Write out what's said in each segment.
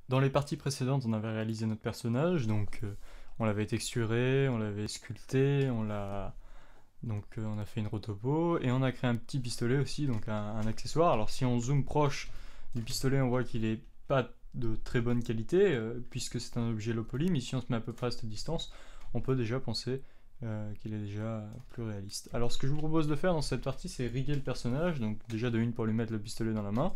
Dans les parties précédentes, on avait réalisé notre personnage, donc on l'avait texturé, on l'avait sculpté, on a fait une rotopo et on a créé un petit pistolet aussi, donc un accessoire. Alors si on zoome proche du pistolet, on voit qu'il est pas de très bonne qualité puisque c'est un objet low poly, mais si on se met à peu près à cette distance, on peut déjà penser qu'il est déjà plus réaliste. Alors ce que je vous propose de faire dans cette partie, c'est riguer le personnage, donc déjà de une pour lui mettre le pistolet dans la main,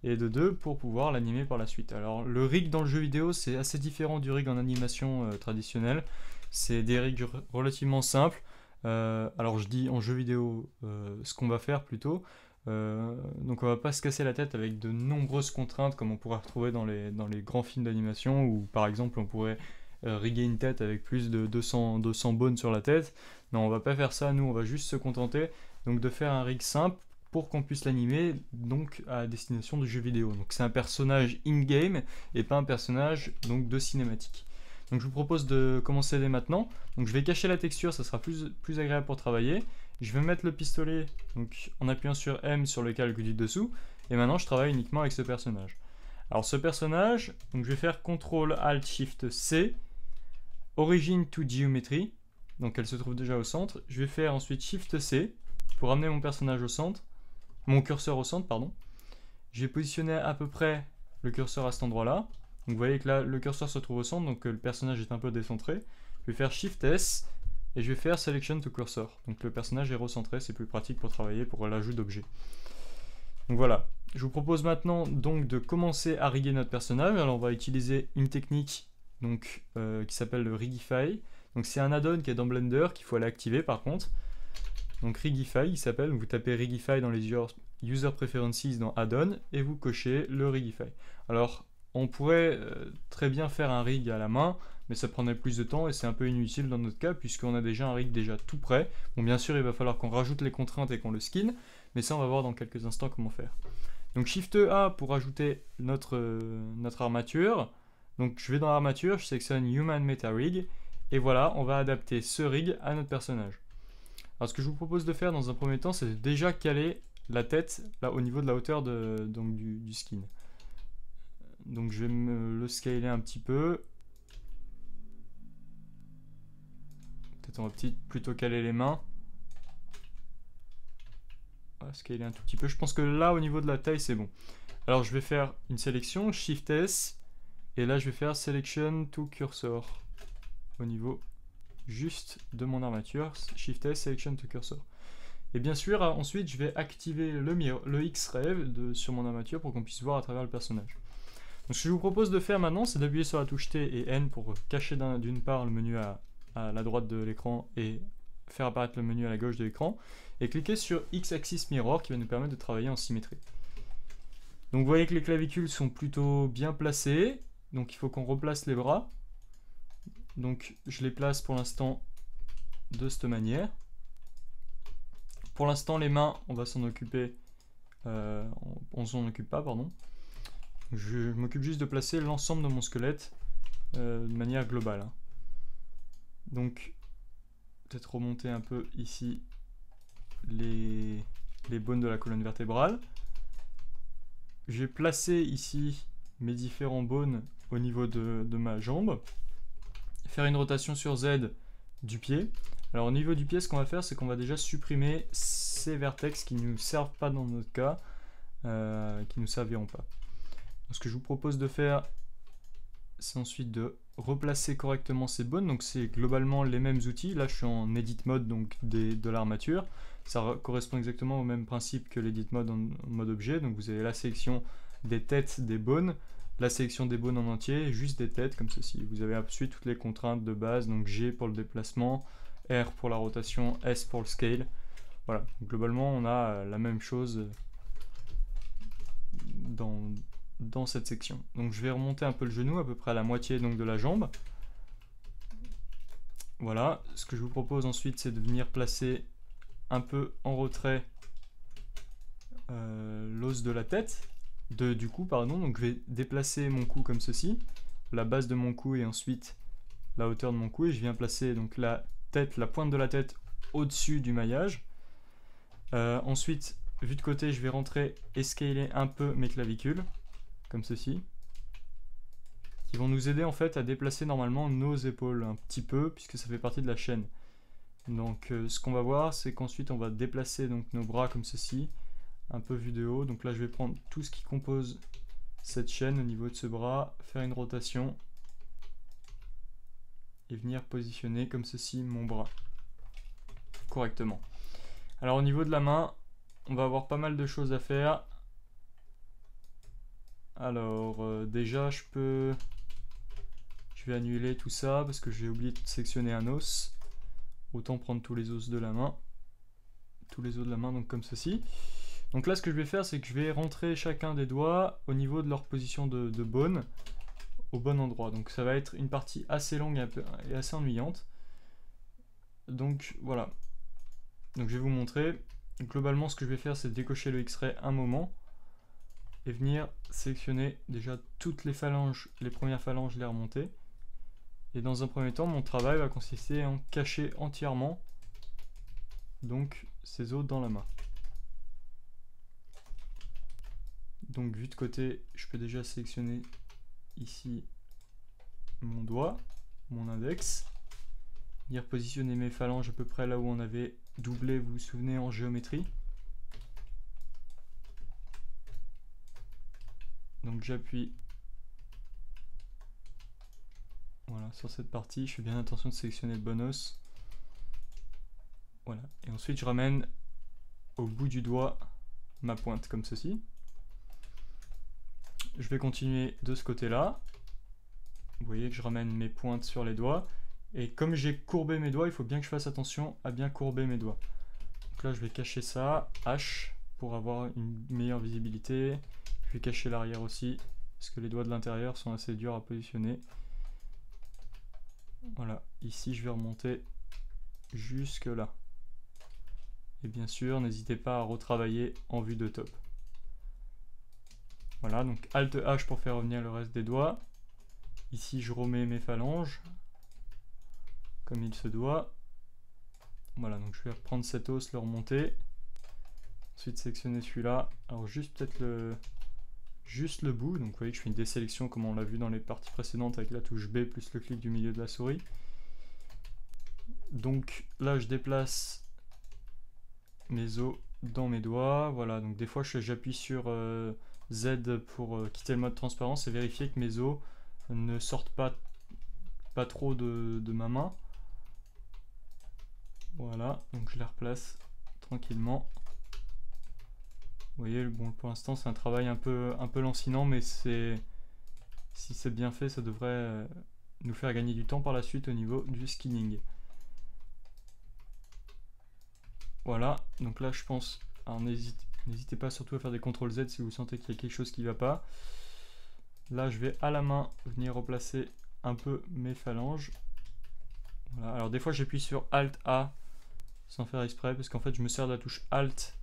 et de deux pour pouvoir l'animer par la suite. Alors le rig dans le jeu vidéo, c'est assez différent du rig en animation traditionnel. C'est des rigs relativement simples. Alors je dis en jeu vidéo ce qu'on va faire plutôt. Donc on va pas se casser la tête avec de nombreuses contraintes comme on pourrait retrouver dans les grands films d'animation où par exemple on pourrait riguer une tête avec plus de 200 bones sur la tête. Non, on va pas faire ça, nous on va juste se contenter donc de faire un rig simple pour qu'on puisse l'animer donc à destination du jeu vidéo. Donc c'est un personnage in-game et pas un personnage donc de cinématique. Donc je vous propose de commencer dès maintenant. Donc je vais cacher la texture, ça sera plus agréable pour travailler. Je vais mettre le pistolet donc en appuyant sur M sur le calque du dessous. Et maintenant je travaille uniquement avec ce personnage. Alors ce personnage, donc je vais faire CTRL ALT SHIFT C, Origin to Geometry, donc elle se trouve déjà au centre. Je vais faire ensuite SHIFT C pour amener mon personnage au centre, mon curseur au centre, pardon. Je vais positionner à peu près le curseur à cet endroit-là. Donc vous voyez que là, le curseur se trouve au centre, donc le personnage est un peu décentré. Je vais faire Shift S et je vais faire Selection to Cursor. Donc le personnage est recentré, c'est plus pratique pour travailler, pour l'ajout d'objets. Donc voilà. Je vous propose maintenant donc de commencer à riguer notre personnage. Alors on va utiliser une technique donc, qui s'appelle le Rigify. Donc c'est un add-on qui est dans Blender qu'il faut aller activer par contre. Donc Rigify il s'appelle, vous tapez Rigify dans les User Preferences dans Add-on et vous cochez le Rigify. Alors on pourrait très bien faire un rig à la main, mais ça prendrait plus de temps et c'est un peu inutile dans notre cas puisqu'on a déjà un rig déjà tout prêt. Bon bien sûr il va falloir qu'on rajoute les contraintes et qu'on le skin, mais ça on va voir dans quelques instants comment faire. Donc Shift A pour ajouter notre armature. Donc je vais dans l'armature, je sélectionne Human Meta Rig et voilà, on va adapter ce rig à notre personnage. Alors ce que je vous propose de faire dans un premier temps, c'est de déjà caler la tête là au niveau de la hauteur donc, du skin. Donc je vais me le scaler un petit peu. Peut-être on va plutôt caler les mains. On va scaler un tout petit peu. Je pense que là au niveau de la taille c'est bon. Alors je vais faire une sélection, Shift S, et là je vais faire Selection to Cursor au niveau juste de mon armature, Shift S, Selection to Cursor. Et bien sûr, ensuite, je vais activer le X-Ray sur mon armature pour qu'on puisse voir à travers le personnage. Donc, ce que je vous propose de faire maintenant, c'est d'appuyer sur la touche T et N pour cacher d'une part le menu à la droite de l'écran et faire apparaître le menu à la gauche de l'écran, et cliquer sur X-Axis Mirror qui va nous permettre de travailler en symétrie. Donc vous voyez que les clavicules sont plutôt bien placées, donc il faut qu'on replace les bras. Donc je les place pour l'instant de cette manière. Pour l'instant les mains, on va s'en occuper, on s'en occupe pas, pardon. Je m'occupe juste de placer l'ensemble de mon squelette de manière globale. Hein. Donc peut-être remonter un peu ici les bones de la colonne vertébrale. Je vais placer ici mes différents bones au niveau de ma jambe. Faire une rotation sur Z du pied. Alors au niveau du pied, ce qu'on va faire, c'est qu'on va déjà supprimer ces vertex qui ne nous servent pas dans notre cas, qui ne nous serviront pas. Donc, ce que je vous propose de faire, c'est ensuite de replacer correctement ces bones. Donc c'est globalement les mêmes outils. Là, je suis en edit mode donc de l'armature. Ça correspond exactement au même principe que l'edit mode en mode objet. Donc vous avez la sélection des têtes des bones, la sélection des bones en entier, juste des têtes comme ceci. Vous avez ensuite toutes les contraintes de base, donc G pour le déplacement, R pour la rotation, S pour le scale. Voilà, donc, globalement on a la même chose dans cette section. Donc je vais remonter un peu le genou, à peu près à la moitié donc, de la jambe. Voilà, ce que je vous propose ensuite c'est de venir placer un peu en retrait l'os de la tête, du cou pardon, donc je vais déplacer mon cou comme ceci, la base de mon cou et ensuite la hauteur de mon cou, et je viens placer donc la pointe de la tête au-dessus du maillage. Ensuite, vu de côté, je vais rentrer et scaler un peu mes clavicules, comme ceci. qui vont nous aider en fait à déplacer normalement nos épaules un petit peu, puisque ça fait partie de la chaîne. Donc ce qu'on va voir, c'est qu'ensuite on va déplacer donc nos bras comme ceci, un peu vu de haut. Donc là je vais prendre tout ce qui compose cette chaîne au niveau de ce bras, faire une rotation et venir positionner comme ceci mon bras correctement. Alors au niveau de la main, on va avoir pas mal de choses à faire. Alors déjà je vais annuler tout ça parce que j'ai oublié de sectionner un os. Autant prendre tous les os de la main. Tous les os de la main, donc comme ceci. Donc là ce que je vais faire, c'est que je vais rentrer chacun des doigts au niveau de leur position de bone, au bon endroit. Donc ça va être une partie assez longue et assez ennuyante. Donc voilà. Donc je vais vous montrer. Globalement ce que je vais faire, c'est décocher le X-ray un moment et venir sélectionner déjà toutes les phalanges, les premières phalanges, les remonter. Et dans un premier temps, mon travail va consister à en cacher entièrement donc ces os dans la main. Donc vu de côté, je peux déjà sélectionner ici mon doigt, mon index, venir positionner mes phalanges à peu près là où on avait doublé, vous vous souvenez, en géométrie. Donc j'appuie voilà, sur cette partie, je fais bien attention de sélectionner le bon os. Voilà, et ensuite je ramène au bout du doigt ma pointe comme ceci. Je vais continuer de ce côté-là. Vous voyez que je ramène mes pointes sur les doigts. Et comme j'ai courbé mes doigts, il faut bien que je fasse attention à bien courber mes doigts. Donc là, je vais cacher ça, H, pour avoir une meilleure visibilité. Je vais cacher l'arrière aussi, parce que les doigts de l'intérieur sont assez durs à positionner. Voilà, ici, je vais remonter jusque là. Et bien sûr, n'hésitez pas à retravailler en vue de top. Voilà, donc Alt H pour faire revenir le reste des doigts. Ici, je remets mes phalanges, comme il se doit. Voilà, donc je vais reprendre cet os, le remonter. Ensuite, sélectionner celui-là. Alors, juste peut-être juste le bout. Donc, vous voyez que je fais une désélection comme on l'a vu dans les parties précédentes avec la touche B plus le clic du milieu de la souris. Donc, là, je déplace mes os dans mes doigts. Voilà, donc des fois, j'appuie sur Z pour quitter le mode transparence et vérifier que mes os ne sortent pas trop de ma main. Voilà, donc je les replace tranquillement. Vous voyez, bon, pour l'instant c'est un travail un peu lancinant, mais si c'est bien fait, ça devrait nous faire gagner du temps par la suite au niveau du skinning. Voilà, donc là je pense, alors n'hésitez pas surtout à faire des CTRL Z si vous sentez qu'il y a quelque chose qui ne va pas. Là je vais à la main venir replacer un peu mes phalanges. Voilà. Alors des fois j'appuie sur Alt A sans faire exprès, parce qu'en fait je me sers de la touche Alt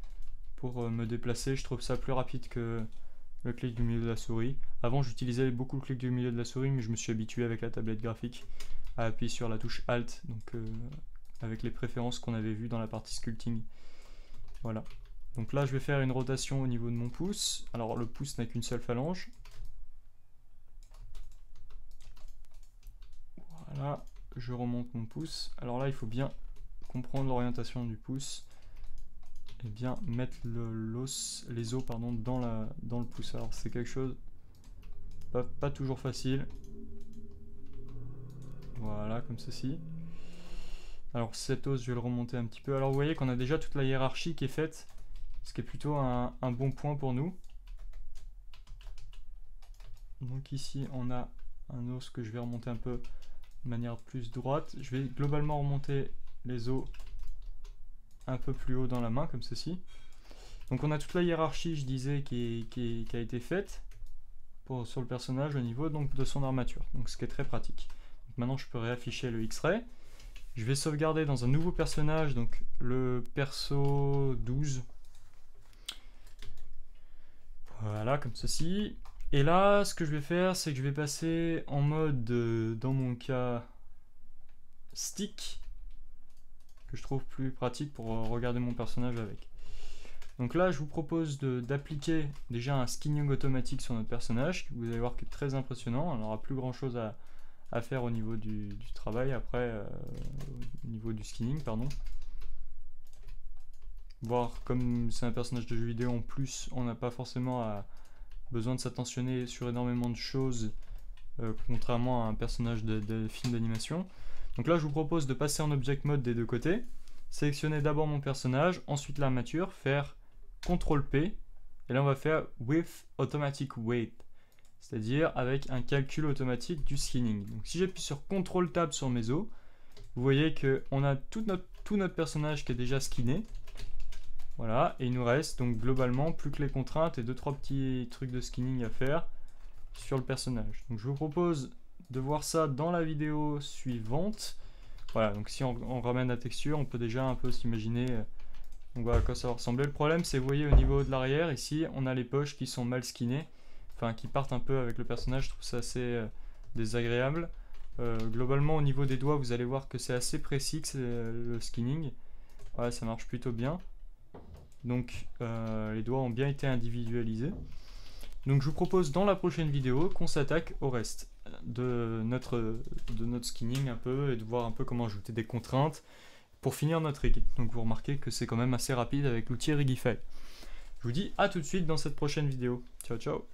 pour me déplacer. Je trouve ça plus rapide que le clic du milieu de la souris. Avant j'utilisais beaucoup le clic du milieu de la souris, mais je me suis habitué avec la tablette graphique à appuyer sur la touche Alt, donc avec les préférences qu'on avait vues dans la partie sculpting. Voilà. Donc là je vais faire une rotation au niveau de mon pouce. Alors le pouce n'a qu'une seule phalange. Voilà, je remonte mon pouce. Alors là il faut bien comprendre l'orientation du pouce et bien mettre les os pardon, dans le pouce. Alors c'est quelque chose pas toujours facile. Voilà, comme ceci. Alors cet os, je vais le remonter un petit peu. Alors vous voyez qu'on a déjà toute la hiérarchie qui est faite, ce qui est plutôt un bon point pour nous. Donc ici on a un os que je vais remonter un peu de manière plus droite. Je vais globalement remonter les os un peu plus haut dans la main, comme ceci. Donc on a toute la hiérarchie, je disais, qui a été faite sur le personnage au niveau donc, de son armature, donc ce qui est très pratique. Donc, maintenant je peux réafficher le X-Ray. Je vais sauvegarder dans un nouveau personnage, donc le perso 12. Voilà, comme ceci. Et là, ce que je vais faire, c'est que je vais passer en mode, dans mon cas, stick, que je trouve plus pratique pour regarder mon personnage avec. Donc là, je vous propose d'appliquer déjà un skinning automatique sur notre personnage, que vous allez voir qui est très impressionnant. On n'aura plus grand chose à faire au niveau du travail après, au niveau du skinning, pardon. Voir comme c'est un personnage de jeu vidéo en plus, on n'a pas forcément besoin de s'attentionner sur énormément de choses, contrairement à un personnage de film d'animation. Donc là, je vous propose de passer en Object Mode des deux côtés, sélectionner d'abord mon personnage, ensuite l'armature, faire CTRL-P, et là on va faire With Automatic Weight, c'est-à-dire avec un calcul automatique du skinning. Donc si j'appuie sur CTRL-Tab sur mes os, vous voyez qu'on a tout notre personnage qui est déjà skinné. Voilà, et il nous reste donc globalement plus que les contraintes et 2-3 petits trucs de skinning à faire sur le personnage. Donc je vous propose de voir ça dans la vidéo suivante. Voilà, donc si on ramène la texture, on peut déjà un peu s'imaginer donc voilà à quoi ça va ressembler. Le problème c'est, vous voyez au niveau de l'arrière, ici on a les poches qui sont mal skinnées, enfin qui partent un peu avec le personnage, je trouve ça assez désagréable. Globalement au niveau des doigts, vous allez voir que c'est assez précis que le skinning. Voilà, ça marche plutôt bien. Donc les doigts ont bien été individualisés. Donc je vous propose dans la prochaine vidéo qu'on s'attaque au reste de notre skinning un peu, et de voir un peu comment ajouter des contraintes pour finir notre rig. Donc vous remarquez que c'est quand même assez rapide avec l'outil Rigify. Je vous dis à tout de suite dans cette prochaine vidéo. Ciao ciao.